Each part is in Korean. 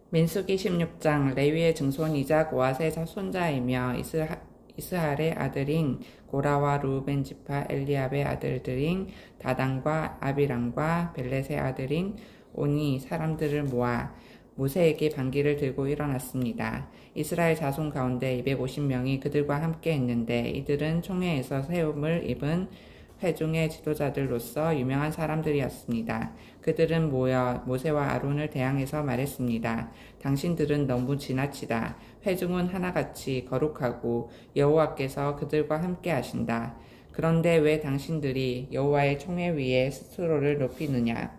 민수기 16장. 레위의 증손이자 고앗의 손자이며 이스할의 아들인 고라와 르우벤 지파 엘리압의 아들들인 다단과 아비람과 벨렛의 아들인 온이 사람들을 모아 모세에게 반기를 들고 일어났습니다. 이스라엘 자손 가운데 250명이 그들과 함께 했는데 이들은 총회에서 세움을 입은 회중의 지도자들로서 유명한 사람들이었습니다. 그들은 모여 모세와 아론을 대항해서 말했습니다. 당신들은 너무 지나치다. 회중은 하나같이 거룩하고 여호와께서 그들과 함께 하신다. 그런데 왜 당신들이 여호와의 총회 위에 스스로를 높이느냐?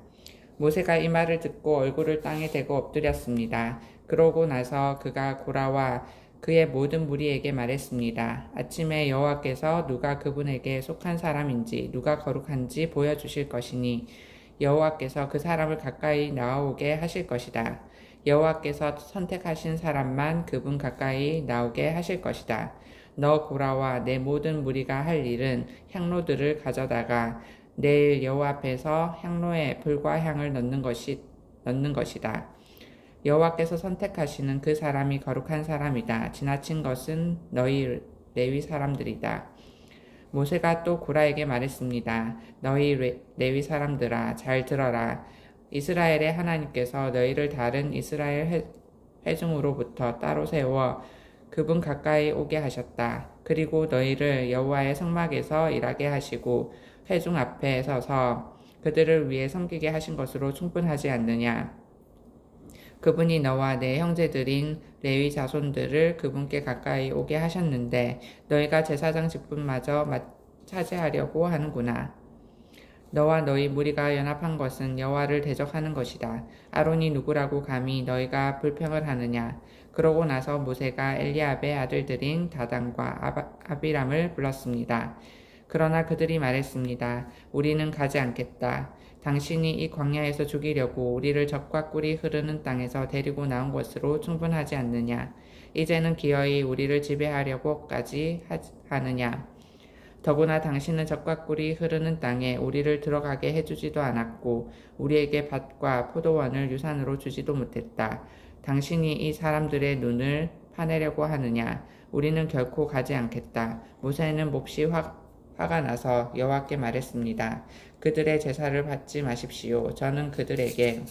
모세가 이 말을 듣고 얼굴을 땅에 대고 엎드렸습니다. 그러고 나서 그가 고라와 그의 모든 무리에게 말했습니다. 아침에 여호와께서 누가 그분에게 속한 사람인지 누가 거룩한지 보여주실 것이니 여호와께서 그 사람을 가까이 나오게 하실 것이다. 여호와께서 선택하신 사람만 그분 가까이 나오게 하실 것이다. 너 고라와 내 모든 무리가 할 일은 향로들을 가져다가 내일 여호와 앞에서 향로에 불과 향을 넣는 것이다. 여호와께서 선택하시는 그 사람이 거룩한 사람이다. 지나친 것은 너희 레위 사람들이다. 모세가 또 고라에게 말했습니다. 너희 레위 사람들아 잘 들어라. 이스라엘의 하나님께서 너희를 다른 이스라엘 회중으로부터 따로 세워 그분 가까이 오게 하셨다. 그리고 너희를 여호와의 성막에서 일하게 하시고 회중 앞에 서서 그들을 위해 섬기게 하신 것으로 충분하지 않느냐. 그분이 너와 내 형제들인 레위 자손들을 그분께 가까이 오게 하셨는데 너희가 제사장 직분마저 차지하려고 하는구나. 너와 너희 무리가 연합한 것은 여호와를 대적하는 것이다. 아론이 누구라고 감히 너희가 불평을 하느냐. 그러고 나서 모세가 엘리압의 아들들인 다단과 아비람을 불렀습니다. 그러나 그들이 말했습니다. 우리는 가지 않겠다. 당신이 이 광야에서 죽이려고 우리를 적과 꿀이 흐르는 땅에서 데리고 나온 것으로 충분하지 않느냐. 이제는 기어이 우리를 지배하려고까지 하느냐. 더구나 당신은 적과 꿀이 흐르는 땅에 우리를 들어가게 해주지도 않았고 우리에게 밭과 포도원을 유산으로 주지도 못했다. 당신이 이 사람들의 눈을 파내려고 하느냐. 우리는 결코 가지 않겠다. 모세는 몹시 화가 나서 여호와께 말했습니다. 그들의 제사를 받지 마십시오. 저는 그들에게서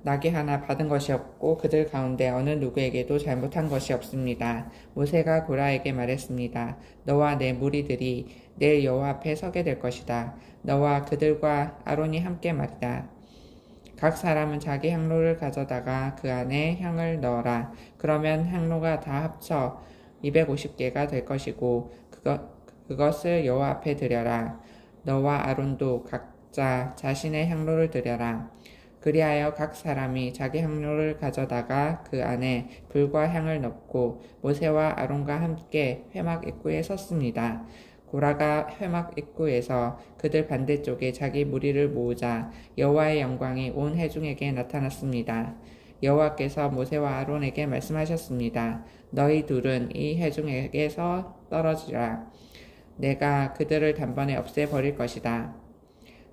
나귀 하나 받은 것이 없고 그들 가운데 어느 누구에게도 잘못한 것이 없습니다. 모세가 고라에게 말했습니다. 너와 내 무리들이 내일 여호와 앞에 서게 될 것이다. 너와 그들과 아론이 함께 말이다. 각 사람은 자기 향로를 가져다가 그 안에 향을 넣어라. 그러면 향로가 다 합쳐 250개가 될 것이고 그것을 여호와 앞에 드려라. 너와 아론도 각자 자신의 향로를 드려라. 그리하여 각 사람이 자기 향로를 가져다가 그 안에 불과 향을 넣고 모세와 아론과 함께 회막 입구에 섰습니다. 고라가 회막 입구에서 그들 반대쪽에 자기 무리를 모으자 여호와의 영광이 온 회중에게 나타났습니다. 여호와께서 모세와 아론에게 말씀하셨습니다. 너희 둘은 이 회중에게서 떨어지라. 내가 그들을 단번에 없애버릴 것이다.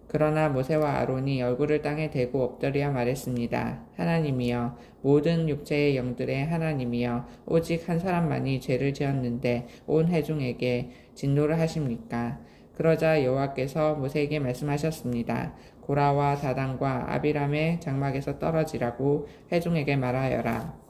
그러나 모세와 아론이 얼굴을 땅에 대고 엎드려 말했습니다. 하나님이여, 모든 육체의 영들의 하나님이여, 오직 한 사람만이 죄를 지었는데 온 회중에게 진노를 하십니까? 그러자 여호와께서 모세에게 말씀하셨습니다. 고라와 다단과 아비람의 장막에서 떨어지라고 회중에게 말하여라.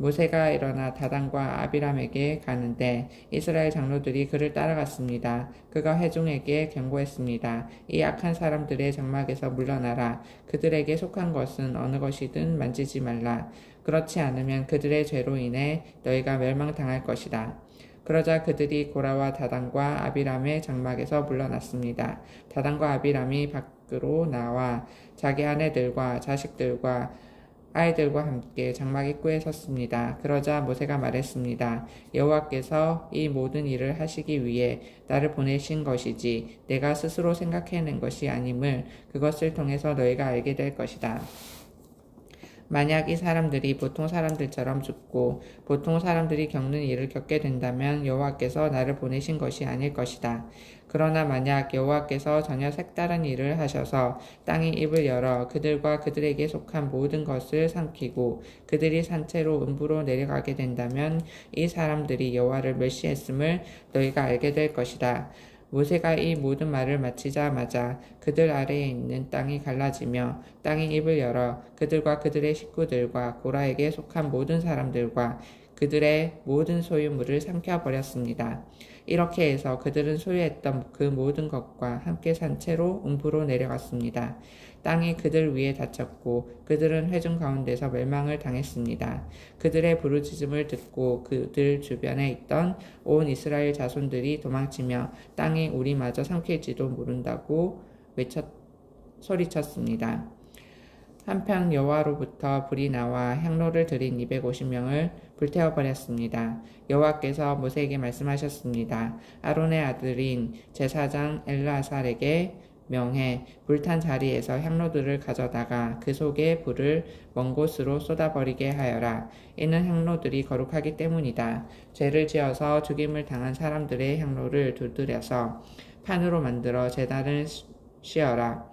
모세가 일어나 다단과 아비람에게 가는데 이스라엘 장로들이 그를 따라갔습니다. 그가 회중에게 경고했습니다. 이 악한 사람들의 장막에서 물러나라. 그들에게 속한 것은 어느 것이든 만지지 말라. 그렇지 않으면 그들의 죄로 인해 너희가 멸망당할 것이다. 그러자 그들이 고라와 다단과 아비람의 장막에서 물러났습니다. 다단과 아비람이 밖으로 나와 자기 아내들과 자식들과 아이들과 함께 장막 입구에 섰습니다. 그러자 모세가 말했습니다. 여호와께서 이 모든 일을 하시기 위해 나를 보내신 것이지 내가 스스로 생각해낸 것이 아님을 그것을 통해서 너희가 알게 될 것이다. 만약 이 사람들이 보통 사람들처럼 죽고 보통 사람들이 겪는 일을 겪게 된다면 여호와께서 나를 보내신 것이 아닐 것이다. 그러나 만약 여호와께서 전혀 색다른 일을 하셔서 땅의 입을 열어 그들과 그들에게 속한 모든 것을 삼키고 그들이 산채로 음부로 내려가게 된다면 이 사람들이 여호와를 멸시했음을 너희가 알게 될 것이다. 모세가 이 모든 말을 마치자마자 그들 아래에 있는 땅이 갈라지며 땅이 입을 열어 그들과 그들의 식구들과 고라에게 속한 모든 사람들과 그들의 모든 소유물을 삼켜버렸습니다. 이렇게 해서 그들은 소유했던 그 모든 것과 함께 산채로 음부로 내려갔습니다. 땅이 그들 위에 닫혔고 그들은 회중 가운데서 멸망을 당했습니다. 그들의 부르짖음을 듣고 그들 주변에 있던 온 이스라엘 자손들이 도망치며 땅이 우리마저 삼킬지도 모른다고 소리쳤습니다. 한편 여호와로부터 불이 나와 향로를 들인 250명을 불태워버렸습니다. 여호와께서 모세에게 말씀하셨습니다. 아론의 아들인 제사장 엘르아살에게 명해 불탄 자리에서 향로들을 가져다가 그 속에 불을 먼 곳으로 쏟아버리게 하여라. 이는 향로들이 거룩하기 때문이다. 죄를 지어서 죽임을 당한 사람들의 향로를 두드려서 판으로 만들어 제단을 씌어라.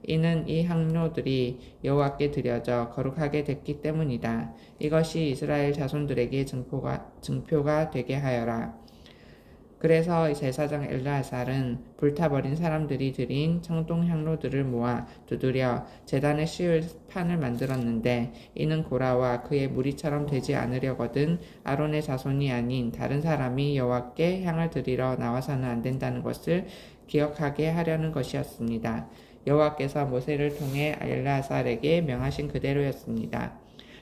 이는 이 향로들이 여호와께 드려져 거룩하게 됐기 때문이다. 이것이 이스라엘 자손들에게 증표가 되게 하여라. 그래서 제사장 엘르아살은 불타버린 사람들이 드린 청동 향로들을 모아 두드려 제단에 씌울 판을 만들었는데 이는 고라와 그의 무리처럼 되지 않으려거든 아론의 자손이 아닌 다른 사람이 여호와께 향을 드리러 나와서는 안 된다는 것을 기억하게 하려는 것이었습니다. 여호와께서 모세를 통해 엘르아살에게 명하신 그대로였습니다.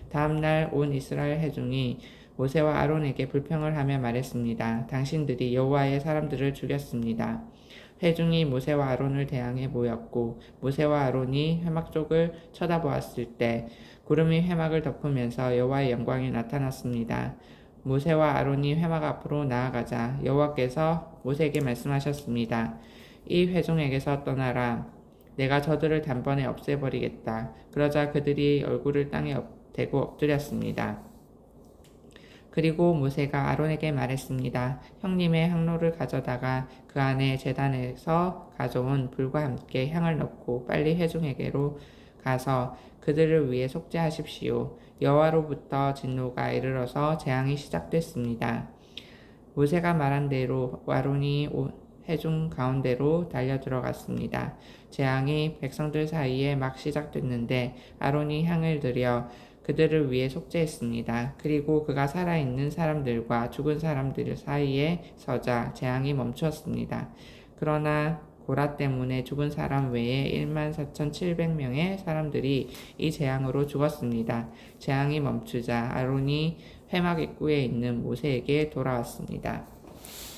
다음날 온 이스라엘 회중이 모세와 아론에게 불평을 하며 말했습니다. 당신들이 여호와의 사람들을 죽였습니다. 회중이 모세와 아론을 대항해 모였고 모세와 아론이 회막 쪽을 쳐다보았을 때 구름이 회막을 덮으면서 여호와의 영광이 나타났습니다. 모세와 아론이 회막 앞으로 나아가자 여호와께서 모세에게 말씀하셨습니다. 이 회중에게서 떠나라. 내가 저들을 단번에 없애버리겠다. 그러자 그들이 얼굴을 땅에 대고 엎드렸습니다. 그리고 모세가 아론에게 말했습니다. 형님의 향로를 가져다가 그 안에 제단에서 가져온 불과 함께 향을 넣고 빨리 회중에게로 가서 그들을 위해 속죄하십시오. 여호와로부터 진노가 이르러서 재앙이 시작됐습니다. 모세가 말한 대로 아론이 회중 가운데로 달려 들어갔습니다. 재앙이 백성들 사이에 막 시작됐는데 아론이 향을 들여 그들을 위해 속죄했습니다. 그리고 그가 살아있는 사람들과 죽은 사람들 사이에 서자 재앙이 멈추었습니다. 그러나 고라 때문에 죽은 사람 외에 14,700명의 사람들이 이 재앙으로 죽었습니다. 재앙이 멈추자 아론이 회막 입구에 있는 모세에게 돌아왔습니다.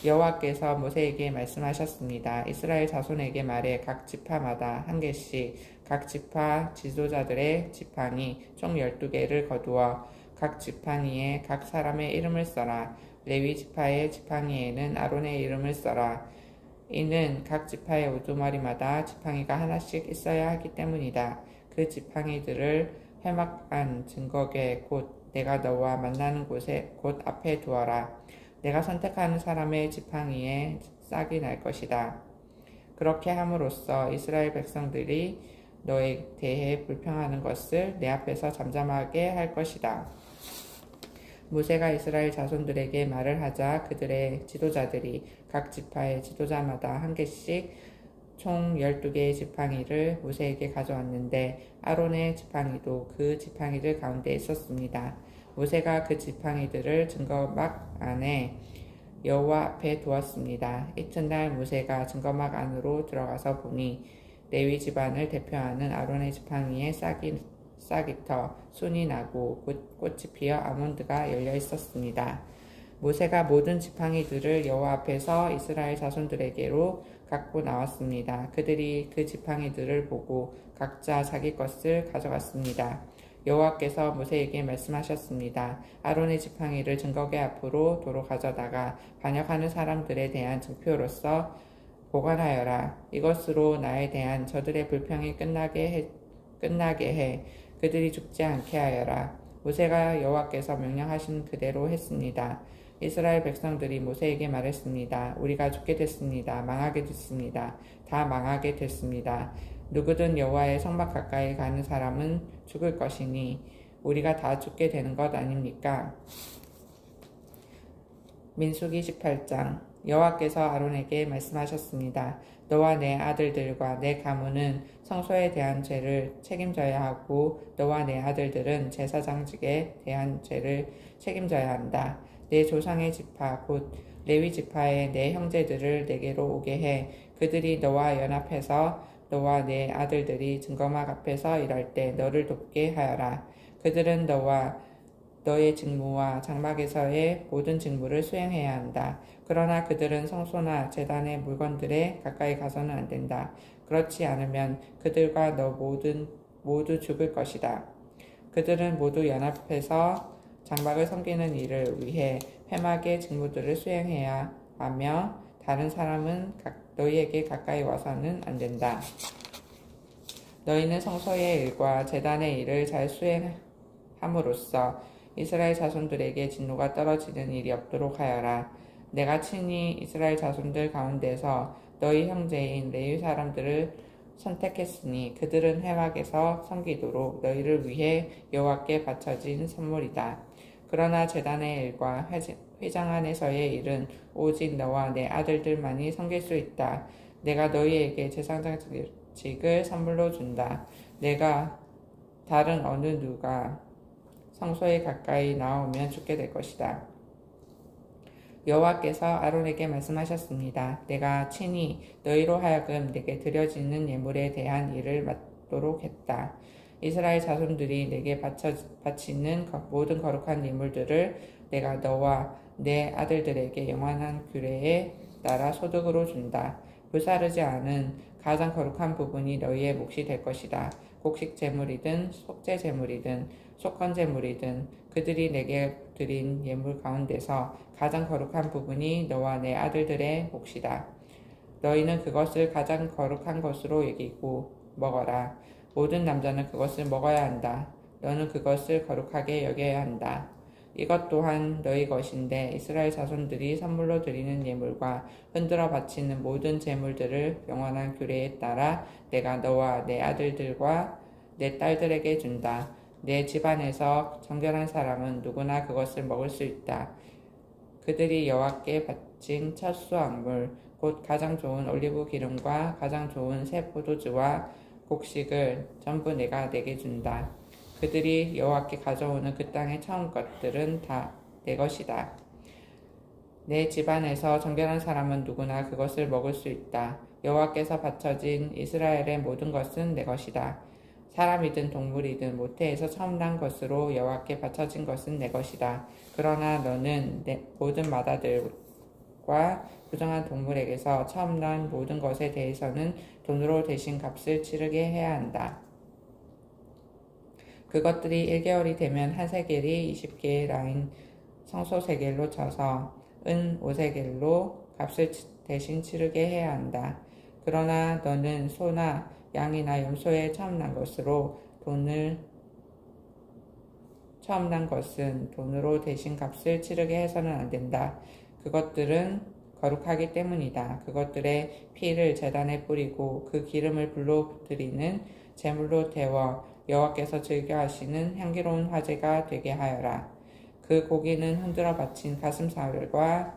여호와께서 모세에게 말씀하셨습니다. 이스라엘 자손에게 말해 각 지파마다 한 개씩 각 지파 지도자들의 지팡이 총 12개를 거두어 각 지팡이에 각 사람의 이름을 써라. 레위 지파의 지팡이에는 아론의 이름을 써라. 이는 각 지파의 우두머리마다 지팡이가 하나씩 있어야 하기 때문이다. 그 지팡이들을 회막 안 증거궤 곧 내가 너와 만나는 곳에 곧 앞에 두어라. 내가 선택하는 사람의 지팡이에 싹이 날 것이다. 그렇게 함으로써 이스라엘 백성들이 너에 대해 불평하는 것을 내 앞에서 잠잠하게 할 것이다. 모세가 이스라엘 자손들에게 말을 하자 그들의 지도자들이 각 지파의 지도자마다 한 개씩 총 12개의 지팡이를 모세에게 가져왔는데 아론의 지팡이도 그 지팡이들 가운데 있었습니다. 모세가 그 지팡이들을 증거막 안에 여호와 앞에 두었습니다. 이튿날 모세가 증거막 안으로 들어가서 보니 레위 집안을 대표하는 아론의 지팡이에 싹이 터 순이 나고 꽃이 피어 아몬드가 열려 있었습니다. 모세가 모든 지팡이들을 여호와 앞에서 이스라엘 자손들에게로 갖고 나왔습니다. 그들이 그 지팡이들을 보고 각자 자기 것을 가져갔습니다. 여호와께서 모세에게 말씀하셨습니다. 아론의 지팡이를 증거궤 앞으로 도로 가져다가 반역하는 사람들에 대한 증표로서 보관하여라. 이것으로 나에 대한 저들의 불평이 끝나게 해 그들이 죽지 않게 하여라. 모세가 여호와께서 명령하신 그대로 했습니다. 이스라엘 백성들이 모세에게 말했습니다. 우리가 죽게 됐습니다. 망하게 됐습니다. 다 망하게 됐습니다. 누구든 여호와의 성막 가까이 가는 사람은 죽을 것이니 우리가 다 죽게 되는 것 아닙니까? 민수기 18장. 여호와께서 아론에게 말씀하셨습니다. 너와 내 아들들과 내 가문은 성소에 대한 죄를 책임져야 하고 너와 내 아들들은 제사장직에 대한 죄를 책임져야 한다. 내 조상의 지파 곧 레위 지파의 내 형제들을 내게로 오게 해. 그들이 너와 연합해서 너와 내 아들들이 증거막 앞에서 일할 때 너를 돕게 하여라. 그들은 너와 너의 직무와 장막에서의 모든 직무를 수행해야 한다. 그러나 그들은 성소나 제단의 물건들에 가까이 가서는 안 된다. 그렇지 않으면 그들과 너 모두 죽을 것이다. 그들은 모두 연합해서 장막을 섬기는 일을 위해 회막의 직무들을 수행해야 하며 다른 사람은 너희에게 가까이 와서는 안 된다. 너희는 성소의 일과 제단의 일을 잘 수행함으로써 이스라엘 자손들에게 진노가 떨어지는 일이 없도록 하여라. 내가 친히 이스라엘 자손들 가운데서 너희 형제인 레위 사람들을 선택했으니 그들은 회막에서 섬기도록 너희를 위해 여호와께 바쳐진 선물이다. 그러나 제단의 일과 회장 안에서의 일은 오직 너와 내 아들들만이 섬길 수 있다. 내가 너희에게 제사장직을 선물로 준다. 내가 다른 어느 누가 성소에 가까이 나오면 죽게 될 것이다. 여호와께서 아론에게 말씀하셨습니다. 내가 친히 너희로 하여금 내게 드려지는 예물에 대한 일을 맡도록 했다. 이스라엘 자손들이 내게 바치는 모든 거룩한 예물들을 내가 너와 내 아들들에게 영원한 규례에 따라 소득으로 준다. 불사르지 않은 가장 거룩한 부분이 너희의 몫이 될 것이다. 곡식 제물이든 속죄 제물이든 속건 제물이든 그들이 내게 드린 예물 가운데서 가장 거룩한 부분이 너와 내 아들들의 몫이다. 너희는 그것을 가장 거룩한 것으로 여기고 먹어라. 모든 남자는 그것을 먹어야 한다. 너는 그것을 거룩하게 여겨야 한다. 이것 또한 너희 것인데 이스라엘 자손들이 선물로 드리는 예물과 흔들어 바치는 모든 제물들을 영원한 규례에 따라 내가 너와 내 아들들과 내 딸들에게 준다. 내 집안에서 정결한 사람은 누구나 그것을 먹을 수 있다. 그들이 여호와께 바친 첫 수확물 곧 가장 좋은 올리브 기름과 가장 좋은 새 포도주와 곡식을 전부 내가 내게 준다. 그들이 여호와께 가져오는 그 땅의 처음 것들은 다 내 것이다. 내 집안에서 정결한 사람은 누구나 그것을 먹을 수 있다. 여호와께서 바쳐진 이스라엘의 모든 것은 내 것이다. 사람이든 동물이든 모태에서 처음 난 것으로 여호와께 바쳐진 것은 내 것이다. 그러나 너는 내 모든 마다들과 부정한 동물에게서 처음 난 모든 것에 대해서는 돈으로 대신 값을 치르게 해야 한다. 그것들이 1개월이 되면 한 세겔이 20개의 라인 성소 세겔로 쳐서 은 5세겔로 값을 대신 치르게 해야 한다. 그러나 너는 소나 양이나 염소에 처음 난 것은 돈으로 대신 값을 치르게 해서는 안 된다. 그것들은 거룩하기 때문이다. 그것들의 피를 제단에 뿌리고 그 기름을 불로 드리는 제물로 데워 여호와께서 즐겨하시는 향기로운 화제가 되게 하여라. 그 고기는 흔들어 바친 가슴살과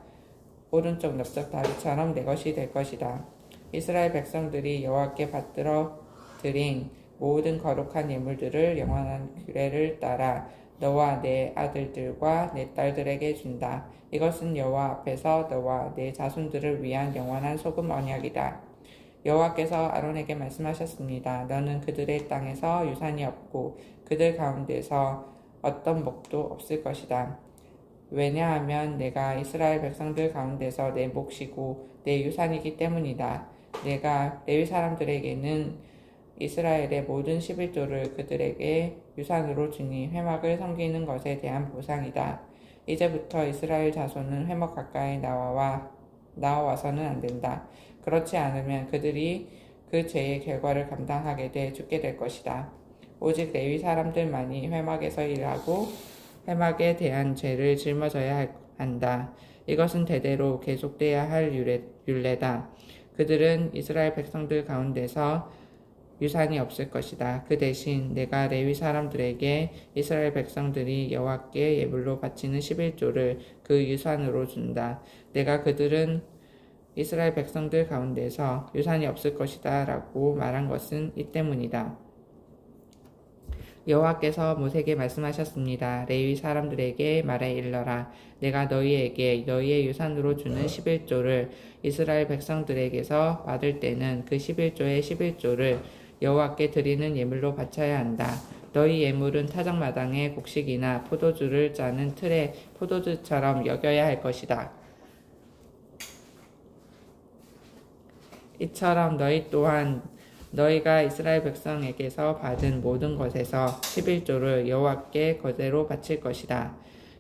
오른쪽 넓적 다리처럼 내 것이 될 것이다. 이스라엘 백성들이 여호와께 받들어 드린 모든 거룩한 예물들을 영원한 규례를 따라 너와 내 아들들과 내 딸들에게 준다. 이것은 여호와 앞에서 너와 내 자손들을 위한 영원한 소금 언약이다. 여호와께서 아론에게 말씀하셨습니다. 너는 그들의 땅에서 유산이 없고 그들 가운데서 어떤 목도 없을 것이다. 왜냐하면 내가 이스라엘 백성들 가운데서 내 몫이고 내 유산이기 때문이다. 내가 레위 사람들에게는 이스라엘의 모든 11조를 그들에게 유산으로 주니 회막을 섬기는 것에 대한 보상이다. 이제부터 이스라엘 자손은 회막 가까이 나와와서는 안 된다. 그렇지 않으면 그들이 그 죄의 결과를 감당하게 돼 죽게 될 것이다. 오직 레위 사람들만이 회막에서 일하고 회막에 대한 죄를 짊어져야 한다. 이것은 대대로 계속돼야 할 율례다. 그들은 이스라엘 백성들 가운데서 유산이 없을 것이다. 그 대신 내가 레위 사람들에게 이스라엘 백성들이 여호와께 예물로 바치는 11조를 그 유산으로 준다. 내가 그들은 이스라엘 백성들 가운데서 유산이 없을 것이다 라고 말한 것은 이 때문이다. 여호와께서 모세에게 말씀하셨습니다. 레위 사람들에게 말해 일러라. 내가 너희에게 너희의 유산으로 주는 11조를 이스라엘 백성들에게서 받을 때는 그 11조의 11조를 여호와께 드리는 예물로 바쳐야 한다. 너희 예물은 타작마당의 곡식이나 포도주를 짜는 틀의 포도주처럼 여겨야 할 것이다. 이처럼 너희 또한 너희가 이스라엘 백성에게서 받은 모든 것에서 11조를 여호와께 거제로 바칠 것이다.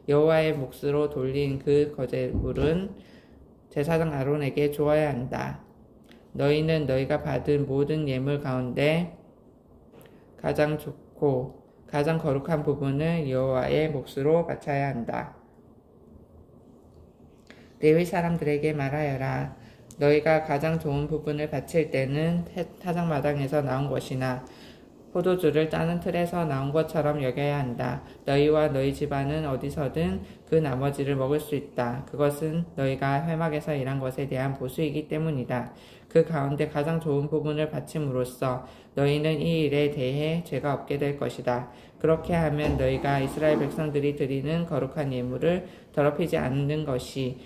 여호와의 몫으로 돌린 그 거제물은 제사장 아론에게 주어야 한다. 너희는 너희가 받은 모든 예물 가운데 가장 좋고 가장 거룩한 부분을 여호와의 몫으로 바쳐야 한다. 레위 사람들에게 말하여라. 너희가 가장 좋은 부분을 바칠 때는 타작마당에서 나온 것이나 포도주를 짜는 틀에서 나온 것처럼 여겨야 한다. 너희와 너희 집안은 어디서든 그 나머지를 먹을 수 있다. 그것은 너희가 회막에서 일한 것에 대한 보수이기 때문이다. 그 가운데 가장 좋은 부분을 바침으로써 너희는 이 일에 대해 죄가 없게 될 것이다. 그렇게 하면 너희가 이스라엘 백성들이 드리는 거룩한 예물을 더럽히지 않는 것이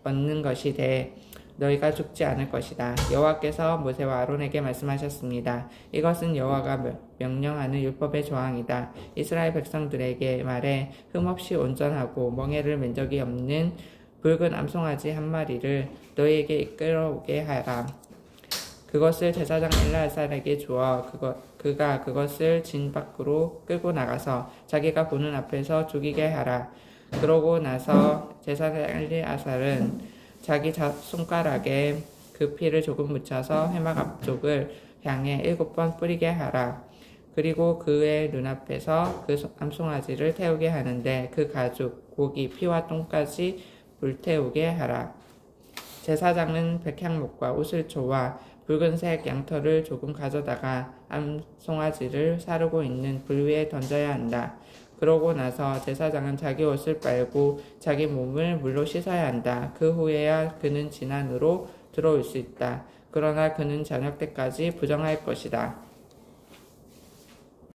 얻는 것이 돼 너희가 죽지 않을 것이다. 여호와께서 모세와 아론에게 말씀하셨습니다. 이것은 여호와가 명령하는 율법의 조항이다. 이스라엘 백성들에게 말해 흠없이 온전하고 멍에를 맨 적이 없는 붉은 암송아지 한 마리를 너희에게 이끌어오게 하라. 그것을 제사장 엘르아살에게 주어 그가 그것을 진 밖으로 끌고 나가서 자기가 보는 앞에서 죽이게 하라. 그러고 나서 제사장 엘르아살은 자기 손가락에 그 피를 조금 묻혀서 회막 앞쪽을 향해 7번 뿌리게 하라. 그리고 그의 눈앞에서 그 암송아지를 태우게 하는데 그 가죽, 고기, 피와 똥까지 불태우게 하라. 제사장은 백향목과 우슬초와 붉은색 양털을 조금 가져다가 암송아지를 사르고 있는 불 위에 던져야 한다. 그러고 나서 제사장은 자기 옷을 빨고 자기 몸을 물로 씻어야 한다. 그 후에야 그는 진안으로 들어올 수 있다. 그러나 그는 저녁 때까지 부정할 것이다.